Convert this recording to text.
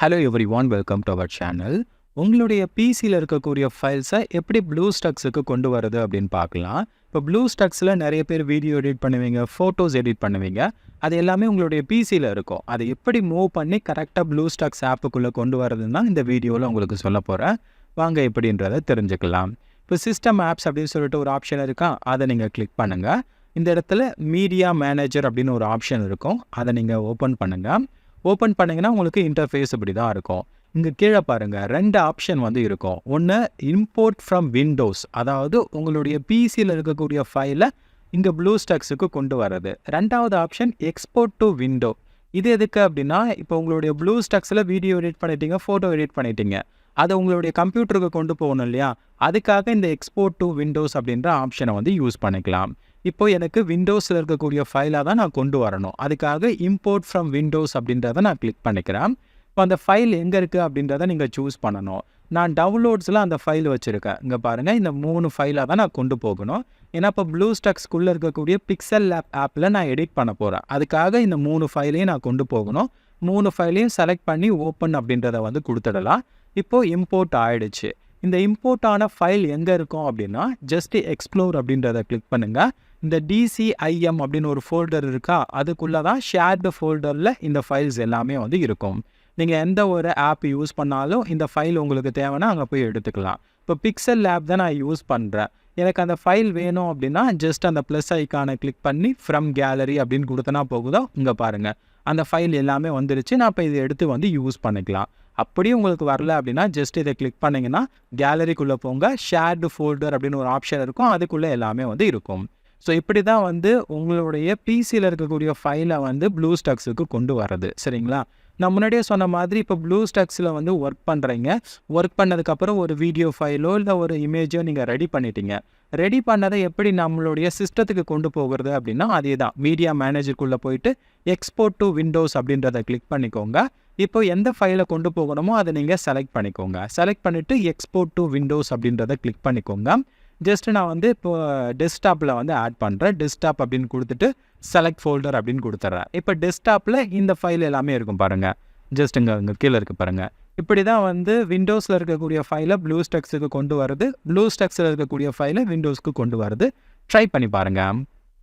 Hello everyone, welcome to our channel. உங்களுடைய பிசியில் இருக்கக்கூடிய ஃபைல்ஸை எப்படி ப்ளூஸ்டாக்ஸுக்கு கொண்டு வரது அப்படின்னு பார்க்கலாம். இப்போ ப்ளூஸ்டாக்ஸில் நிறைய பேர் வீடியோ எடிட் பண்ணுவீங்க, ஃபோட்டோஸ் எடிட் பண்ணுவீங்க. அது எல்லாமே உங்களுடைய பிசியில் இருக்கும். அதை எப்படி மூவ் பண்ணி கரெக்டாக ப்ளூஸ்டாக்ஸ் ஆப்புக்குள்ளே கொண்டு வரதுன்னா இந்த வீடியோவில் உங்களுக்கு சொல்ல போகிறேன். வாங்க எப்படின்றத தெரிஞ்சுக்கலாம். இப்போ சிஸ்டம் ஆப்ஸ் அப்படின்னு சொல்லிட்டு ஒரு ஆப்ஷன் இருக்கா, அதை நீங்கள் கிளிக் பண்ணுங்கள். இந்த இடத்துல மீடியா மேனேஜர் அப்படின்னு ஒரு ஆப்ஷன் இருக்கும், அதை நீங்கள் ஓப்பன் பண்ணுங்கள். ஓப்பன் பண்ணிங்கன்னா உங்களுக்கு இன்டர்ஃபேஸ் இப்படி தான் இருக்கும். இங்கே கீழே பாருங்கள், 2 ஆப்ஷன் வந்து இருக்கும். ஒன்று இம்போர்ட் ஃப்ரம் விண்டோஸ், அதாவது உங்களுடைய பிசியில் இருக்கக்கூடிய ஃபைலை இங்கே ப்ளூஸ்டாக்ஸுக்கு கொண்டு வர்றது. 2வது ஆப்ஷன் எக்ஸ்போர்ட் டு விண்டோ. இது எதுக்கு அப்படின்னா, இப்போ உங்களுடைய ப்ளூஸ்டாக்ஸில் வீடியோ எடிட் பண்ணிட்டீங்க, ஃபோட்டோ எடிட் பண்ணிட்டீங்க, அதை உங்களுடைய கம்ப்யூட்டருக்கு கொண்டு போகணும் இல்லையா, அதுக்காக இந்த எக்ஸ்போர்ட் டு விண்டோஸ் அப்படின்ற ஆப்ஷனை வந்து யூஸ் பண்ணிக்கலாம். இப்போ எனக்கு விண்டோஸில் இருக்கக்கூடிய ஃபைலாக தான் நான் கொண்டு வரணும். அதுக்காக இம்போர்ட் ஃப்ரம் விண்டோஸ் அப்படின்றத நான் கிளிக் பண்ணிக்கிறேன். இப்போ அந்த ஃபைல் எங்கே இருக்குது அப்படின்றத நீங்கள் சூஸ் பண்ணணும். நான் டவுன்லோட்ஸில் அந்த ஃபைல் வச்சுருக்கேன். இங்கே பாருங்கள், இந்த 3 ஃபைலாக தான் நான் கொண்டு போகணும். ஏன்னா இப்போ ப்ளூஸ்டாக்ஸ்குள்ளே இருக்கக்கூடிய பிக்சல் லேப் ஆப்பில் நான் எடிட் பண்ண போகிறேன். அதுக்காக இந்த 3 ஃபைலையும் நான் கொண்டு போகணும். 3 ஃபைலையும் செலக்ட் பண்ணி ஓப்பன் அப்படின்றத வந்து கொடுத்துடலாம். இப்போது இம்போர்ட் ஆகிடுச்சு. இந்த இம்போர்ட் ஆன ஃபைல் எங்கே இருக்கும் அப்படின்னா, ஜஸ்ட் எக்ஸ்ப்ளோர் அப்படின்றத கிளிக் பண்ணுங்கள். இந்த DCIM அப்படின்னு ஒரு ஃபோல்டர் இருக்கா, அதுக்குள்ளே தான் ஷேர்டு ஃபோல்டரில் இந்த ஃபைல்ஸ் எல்லாமே வந்து இருக்கும். நீங்கள் எந்த ஒரு ஆப் யூஸ் பண்ணாலும் இந்த ஃபைல் உங்களுக்கு தேவைன்னா அங்கே போய் எடுத்துக்கலாம். இப்போ பிக்சல் லேப் தான் நான் யூஸ் பண்ணுறேன். எனக்கு அந்த ஃபைல் வேணும் அப்படின்னா ஜஸ்ட் அந்த ப்ளஸ் ஐக்கானை கிளிக் பண்ணி ஃப்ரம் கேலரி அப்படின்னு கொடுத்தனா போகுதோ, இங்கே பாருங்கள் அந்த ஃபைல் எல்லாமே வந்துருச்சு. நான் இப்போ இதை எடுத்து வந்து யூஸ் பண்ணிக்கலாம். அப்படியே உங்களுக்கு வரல அப்படின்னா ஜஸ்ட் இதை கிளிக் பண்ணிங்கன்னா கேலரிக்குள்ளே போங்க, ஷேர்டு ஃபோல்டர் அப்படின்னு ஒரு ஆப்ஷன் இருக்கும், அதுக்குள்ளே எல்லாமே வந்து இருக்கும். ஸோ இப்படி தான் வந்து உங்களுடைய பிசியில் இருக்கக்கூடிய ஃபைலை வந்து ப்ளூஸ்டாக்ஸுக்கு கொண்டு வரது. சரிங்களா? நான் முன்னாடியே சொன்ன மாதிரி இப்போ ப்ளூஸ்டாக்ஸில் வந்து ஒர்க் பண்ணுறீங்க. ஒர்க் பண்ணதுக்கப்புறம் ஒரு வீடியோ ஃபைலோ இல்லை ஒரு இமேஜோ நீங்கள் ரெடி பண்ணிட்டீங்க. ரெடி பண்ணதை எப்படி நம்மளுடைய சிஸ்டத்துக்கு கொண்டு போகிறது அப்படின்னா, அதே தான் மீடியா மேனேஜருக்குள்ளே போயிட்டு எக்ஸ்போர்ட் டு விண்டோஸ் அப்படின்றத கிளிக் பண்ணிக்கோங்க. இப்போ எந்த ஃபைலை கொண்டு போகணுமோ அதை நீங்கள் செலக்ட் பண்ணிக்கோங்க. செலக்ட் பண்ணிவிட்டு எக்ஸ்போர்ட் டு விண்டோஸ் அப்படின்றத கிளிக் பண்ணிக்கோங்க. ஜஸ்ட் நான் வந்து இப்போ டெஸ்க்டாப்பில் வந்து ஆட் பண்ணுறேன். டெஸ்க்டாப் அப்படின்னு கொடுத்துட்டு செலக்ட் ஃபோல்டர் அப்படின்னு கொடுத்துட்றேன். இப்போ டெஸ்க்டாப்பில் இந்த ஃபைல் எல்லாமே இருக்கும் பாருங்கள். ஜஸ்ட் இங்கே கீழே இருக்குது பாருங்கள். இப்படி தான் வந்து விண்டோஸில் இருக்கக்கூடிய ஃபைலை ப்ளூஸ்டாக்ஸுக்கு கொண்டு வருது, ப்ளூஸ்டாக்ஸில் இருக்கக்கூடிய ஃபைலை விண்டோஸ்க்கு கொண்டு வருது. ட்ரை பண்ணி பாருங்கள்.